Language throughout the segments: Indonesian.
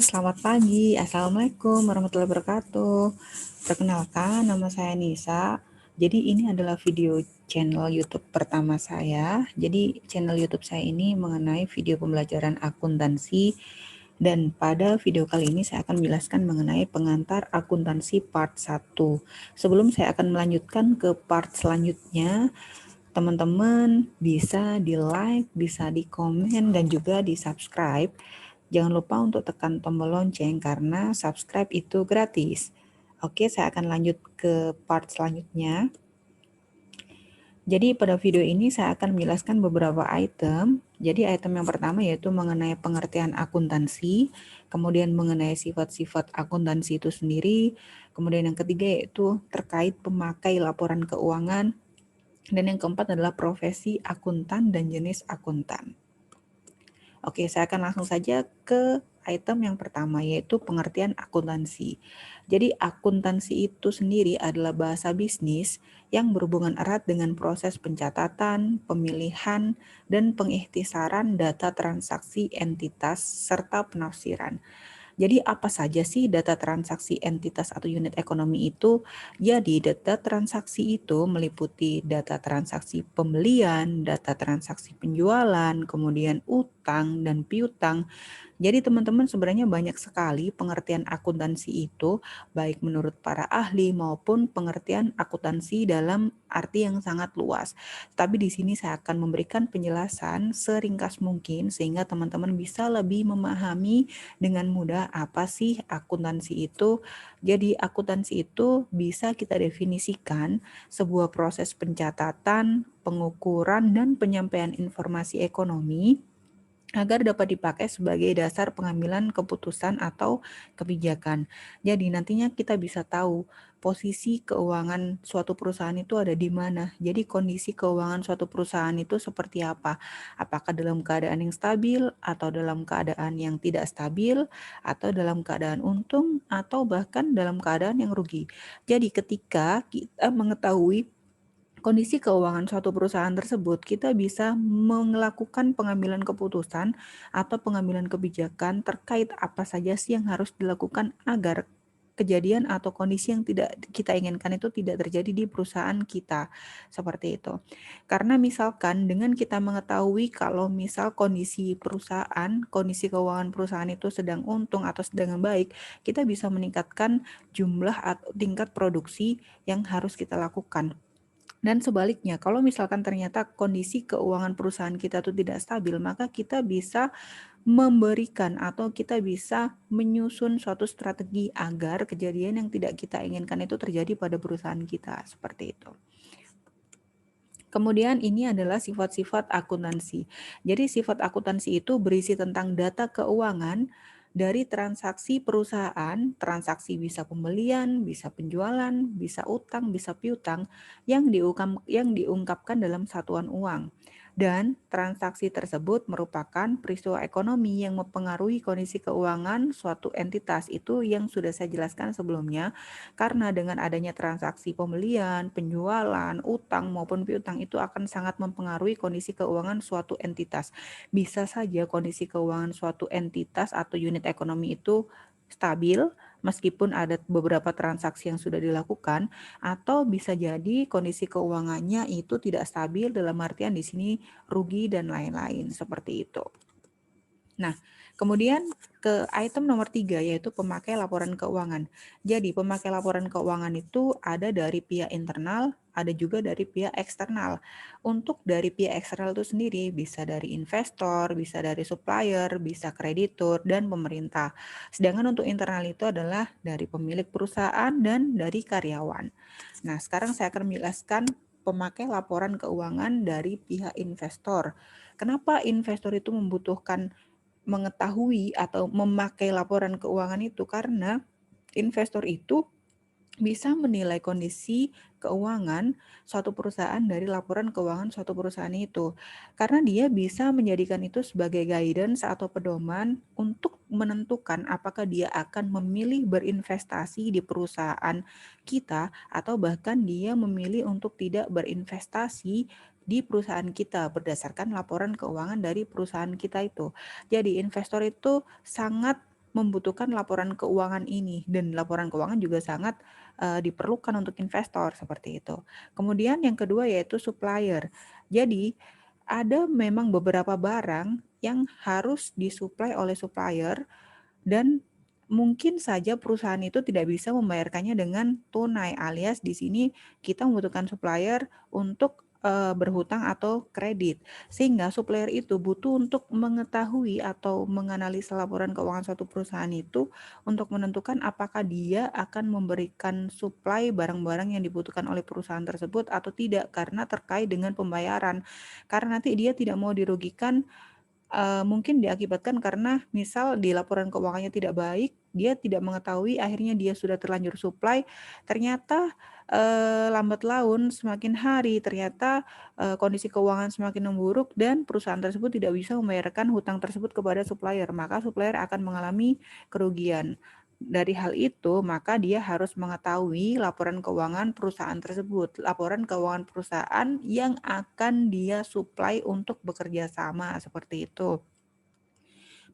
selamat pagi. Assalamualaikum warahmatullahi wabarakatuh. Perkenalkan, nama saya Nisa. Jadi ini adalah video channel YouTube pertama saya. Jadi channel YouTube saya ini mengenai video pembelajaran akuntansi. Dan pada video kali ini saya akan menjelaskan mengenai pengantar akuntansi part 1. Sebelum saya akan melanjutkan ke part selanjutnya, teman-teman bisa di like, bisa di komen, dan juga di subscribe. Jangan lupa untuk tekan tombol lonceng karena subscribe itu gratis. Oke, saya akan lanjut ke part selanjutnya. Jadi pada video ini saya akan menjelaskan beberapa item. Jadi item yang pertama yaitu mengenai pengertian akuntansi, kemudian mengenai sifat-sifat akuntansi itu sendiri, kemudian yang ketiga yaitu terkait pemakai laporan keuangan, dan yang keempat adalah profesi akuntan dan jenis akuntan. Oke, saya akan langsung saja ke item yang pertama, yaitu pengertian akuntansi. Jadi, akuntansi itu sendiri adalah bahasa bisnis yang berhubungan erat dengan proses pencatatan, pemilihan, dan pengikhtisaran data transaksi entitas serta penafsiran. Jadi apa saja sih data transaksi entitas atau unit ekonomi itu? Jadi data transaksi itu meliputi data transaksi pembelian, data transaksi penjualan, kemudian utang dan piutang. Jadi teman-teman sebenarnya banyak sekali pengertian akuntansi itu, baik menurut para ahli maupun pengertian akuntansi dalam arti yang sangat luas. Tapi di sini saya akan memberikan penjelasan seringkas mungkin sehingga teman-teman bisa lebih memahami dengan mudah apa sih akuntansi itu. Jadi akuntansi itu bisa kita definisikan sebuah proses pencatatan, pengukuran, dan penyampaian informasi ekonomi agar dapat dipakai sebagai dasar pengambilan keputusan atau kebijakan. Jadi nantinya kita bisa tahu posisi keuangan suatu perusahaan itu ada di mana. Jadi kondisi keuangan suatu perusahaan itu seperti apa? Apakah dalam keadaan yang stabil atau dalam keadaan yang tidak stabil atau dalam keadaan untung atau bahkan dalam keadaan yang rugi. Jadi ketika kita mengetahui kondisi keuangan suatu perusahaan tersebut, kita bisa melakukan pengambilan keputusan atau pengambilan kebijakan terkait apa saja sih yang harus dilakukan agar kejadian atau kondisi yang tidak kita inginkan itu tidak terjadi di perusahaan kita. Seperti itu. Karena misalkan dengan kita mengetahui kalau misal kondisi perusahaan, kondisi keuangan perusahaan itu sedang untung atau sedang baik, kita bisa meningkatkan jumlah atau tingkat produksi yang harus kita lakukan. Dan sebaliknya, kalau misalkan ternyata kondisi keuangan perusahaan kita itu tidak stabil, maka kita bisa memberikan atau kita bisa menyusun suatu strategi agar kejadian yang tidak kita inginkan itu terjadi pada perusahaan kita, seperti itu. Kemudian ini adalah sifat-sifat akuntansi. Jadi sifat akuntansi itu berisi tentang data keuangan dari transaksi perusahaan, transaksi bisa pembelian, bisa penjualan, bisa utang, bisa piutang yang diungkapkan dalam satuan uang. Dan transaksi tersebut merupakan peristiwa ekonomi yang mempengaruhi kondisi keuangan suatu entitas, itu yang sudah saya jelaskan sebelumnya. Karena dengan adanya transaksi pembelian, penjualan, utang maupun piutang itu akan sangat mempengaruhi kondisi keuangan suatu entitas. Bisa saja kondisi keuangan suatu entitas atau unit ekonomi itu stabil meskipun ada beberapa transaksi yang sudah dilakukan, atau bisa jadi kondisi keuangannya itu tidak stabil dalam artian di sini rugi dan lain-lain seperti itu. Nah, kemudian ke item nomor 3 yaitu pemakai laporan keuangan. Jadi pemakai laporan keuangan itu ada dari pihak internal, ada juga dari pihak eksternal. Untuk dari pihak eksternal itu sendiri bisa dari investor, bisa dari supplier, bisa kreditur, dan pemerintah. Sedangkan untuk internal itu adalah dari pemilik perusahaan dan dari karyawan. Nah, sekarang saya akan menjelaskan pemakai laporan keuangan dari pihak investor. Kenapa investor itu membutuhkan mengetahui atau memakai laporan keuangan itu? Karena investor itu bisa menilai kondisi keuangan suatu perusahaan dari laporan keuangan suatu perusahaan itu. Karena dia bisa menjadikan itu sebagai guidance atau pedoman untuk menentukan apakah dia akan memilih berinvestasi di perusahaan kita atau bahkan dia memilih untuk tidak berinvestasi di perusahaan kita berdasarkan laporan keuangan dari perusahaan kita itu. Jadi investor itu sangat membutuhkan laporan keuangan ini, dan laporan keuangan juga sangat diperlukan untuk investor seperti itu. Kemudian yang kedua yaitu supplier. Jadi ada memang beberapa barang yang harus disuplai oleh supplier dan mungkin saja perusahaan itu tidak bisa membayarkannya dengan tunai, alias di sini kita membutuhkan supplier untuk berhutang atau kredit. Sehingga supplier itu butuh untuk mengetahui atau menganalisa laporan keuangan suatu perusahaan itu untuk menentukan apakah dia akan memberikan supply barang-barang yang dibutuhkan oleh perusahaan tersebut atau tidak, karena terkait dengan pembayaran. Karena nanti dia tidak mau dirugikan. Mungkin diakibatkan karena misal di laporan keuangannya tidak baik, dia tidak mengetahui, akhirnya dia sudah terlanjur supply, ternyata, lambat laun semakin hari ternyata, kondisi keuangan semakin memburuk dan perusahaan tersebut tidak bisa membayarkan hutang tersebut kepada supplier, maka supplier akan mengalami kerugian. Dari hal itu, maka dia harus mengetahui laporan keuangan perusahaan tersebut, laporan keuangan perusahaan yang akan dia supply untuk bekerja sama, seperti itu.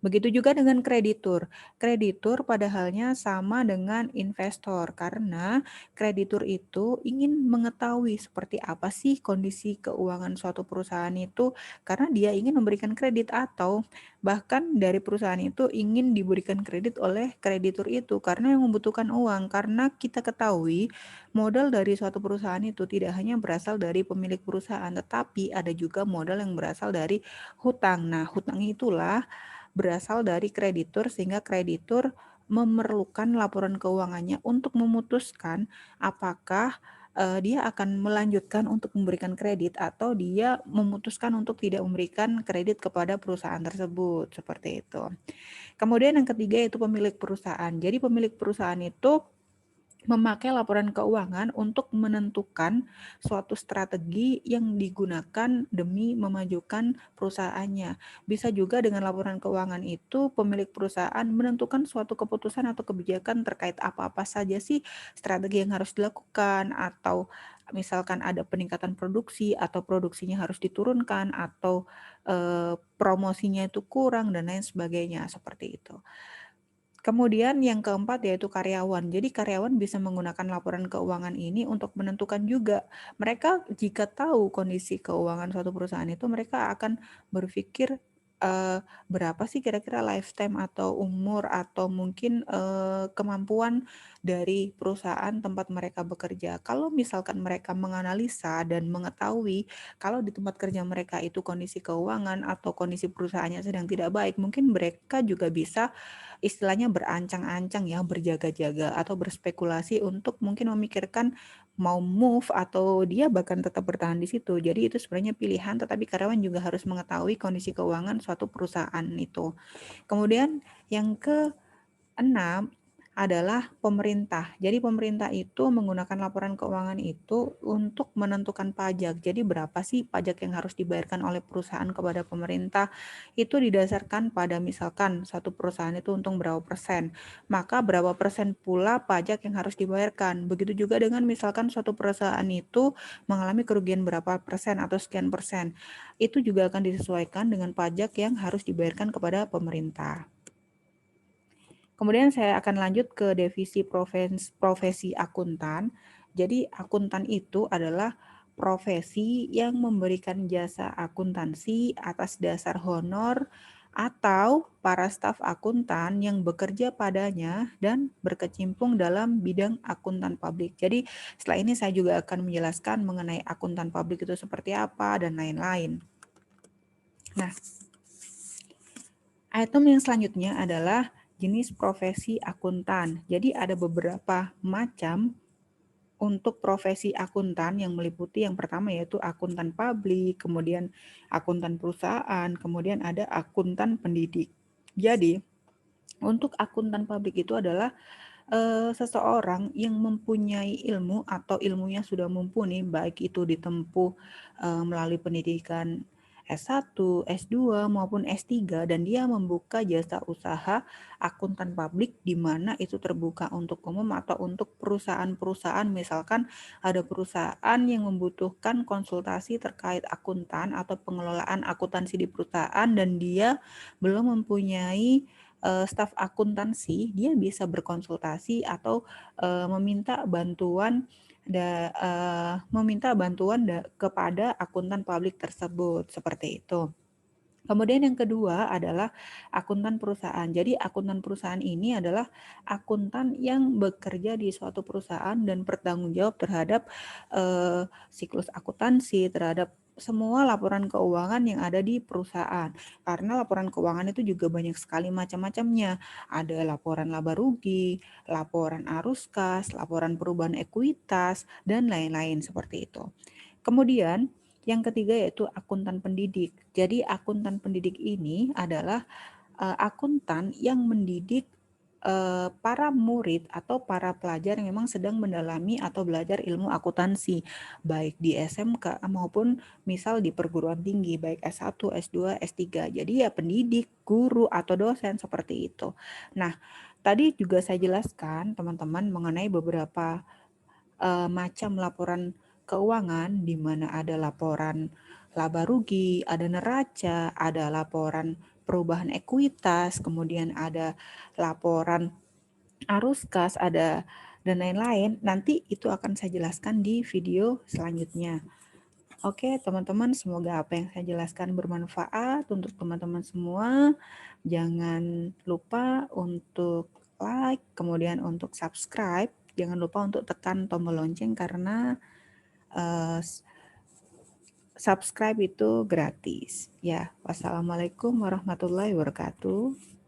Begitu juga dengan kreditur. Kreditur pada halnya sama dengan investor, karena kreditur itu ingin mengetahui seperti apa sih kondisi keuangan suatu perusahaan itu, karena dia ingin memberikan kredit atau bahkan dari perusahaan itu ingin diberikan kredit oleh kreditur itu karena yang membutuhkan uang. Karena kita ketahui modal dari suatu perusahaan itu tidak hanya berasal dari pemilik perusahaan, tetapi ada juga modal yang berasal dari hutang. Nah, hutang itulah berasal dari kreditur sehingga kreditur memerlukan laporan keuangannya untuk memutuskan apakah dia akan melanjutkan untuk memberikan kredit atau dia memutuskan untuk tidak memberikan kredit kepada perusahaan tersebut, seperti itu. Kemudian yang ketiga yaitu pemilik perusahaan. Jadi pemilik perusahaan itu memakai laporan keuangan untuk menentukan suatu strategi yang digunakan demi memajukan perusahaannya. Bisa juga dengan laporan keuangan itu pemilik perusahaan menentukan suatu keputusan atau kebijakan terkait apa-apa saja sih strategi yang harus dilakukan, atau misalkan ada peningkatan produksi atau produksinya harus diturunkan atau promosinya itu kurang dan lain sebagainya, seperti itu. Kemudian yang keempat yaitu karyawan. Jadi karyawan bisa menggunakan laporan keuangan ini untuk menentukan juga. Mereka jika tahu kondisi keuangan suatu perusahaan itu, mereka akan berpikir berapa sih kira-kira lifetime atau umur atau mungkin kemampuan dari perusahaan tempat mereka bekerja. Kalau misalkan mereka menganalisa dan mengetahui kalau di tempat kerja mereka itu kondisi keuangan atau kondisi perusahaannya sedang tidak baik, mungkin mereka juga bisa istilahnya berancang-ancang ya, berjaga-jaga atau berspekulasi untuk mungkin memikirkan mau move atau dia bahkan tetap bertahan di situ. Jadi itu sebenarnya pilihan, tetapi karyawan juga harus mengetahui kondisi keuangan suatu perusahaan itu. Kemudian yang keenam adalah pemerintah. Jadi pemerintah itu menggunakan laporan keuangan itu untuk menentukan pajak. Jadi berapa sih pajak yang harus dibayarkan oleh perusahaan kepada pemerintah? Itu didasarkan pada misalkan satu perusahaan itu untung berapa persen, maka berapa persen pula pajak yang harus dibayarkan. Begitu juga dengan misalkan suatu perusahaan itu mengalami kerugian berapa persen atau sekian persen. Itu juga akan disesuaikan dengan pajak yang harus dibayarkan kepada pemerintah. Kemudian saya akan lanjut ke divisi profesi akuntan. Jadi akuntan itu adalah profesi yang memberikan jasa akuntansi atas dasar honor atau para staf akuntan yang bekerja padanya dan berkecimpung dalam bidang akuntan publik. Jadi setelah ini saya juga akan menjelaskan mengenai akuntan publik itu seperti apa dan lain-lain. Nah, item yang selanjutnya adalah jenis profesi akuntan. Jadi ada beberapa macam untuk profesi akuntan yang meliputi yang pertama yaitu akuntan publik, kemudian akuntan perusahaan, kemudian ada akuntan pendidik. Jadi untuk akuntan publik itu adalah seseorang yang mempunyai ilmu atau ilmunya sudah mumpuni, baik itu ditempuh melalui pendidikan S1, S2 maupun S3, dan dia membuka jasa usaha akuntan publik di mana itu terbuka untuk umum atau untuk perusahaan-perusahaan. Misalkan ada perusahaan yang membutuhkan konsultasi terkait akuntan atau pengelolaan akuntansi di perusahaan dan dia belum mempunyai staf akuntansi, dia bisa berkonsultasi atau meminta bantuan kepada akuntan publik tersebut, seperti itu. Kemudian yang kedua adalah akuntan perusahaan. Jadi akuntan perusahaan ini adalah akuntan yang bekerja di suatu perusahaan dan bertanggung jawab terhadap siklus akuntansi, terhadap semua laporan keuangan yang ada di perusahaan. Karena laporan keuangan itu juga banyak sekali macam-macamnya. Ada laporan laba rugi, laporan arus kas, laporan perubahan ekuitas, dan lain-lain seperti itu. Kemudian yang ketiga yaitu akuntan pendidik. Jadi akuntan pendidik ini adalah akuntan yang mendidik para murid atau para pelajar yang memang sedang mendalami atau belajar ilmu akuntansi, baik di SMK maupun misal di perguruan tinggi, baik S1, S2, S3. Jadi ya pendidik, guru, atau dosen seperti itu. Nah, tadi juga saya jelaskan teman-teman mengenai beberapa macam laporan keuangan, di mana ada laporan laba rugi, ada neraca, ada laporan perubahan ekuitas, kemudian ada laporan arus kas, ada dan lain-lain. Nanti itu akan saya jelaskan di video selanjutnya. Oke, teman-teman, semoga apa yang saya jelaskan bermanfaat untuk teman-teman semua. Jangan lupa untuk like, kemudian untuk subscribe. Jangan lupa untuk tekan tombol lonceng karena uh, subscribe itu gratis. Ya, wassalamualaikum warahmatullahi wabarakatuh.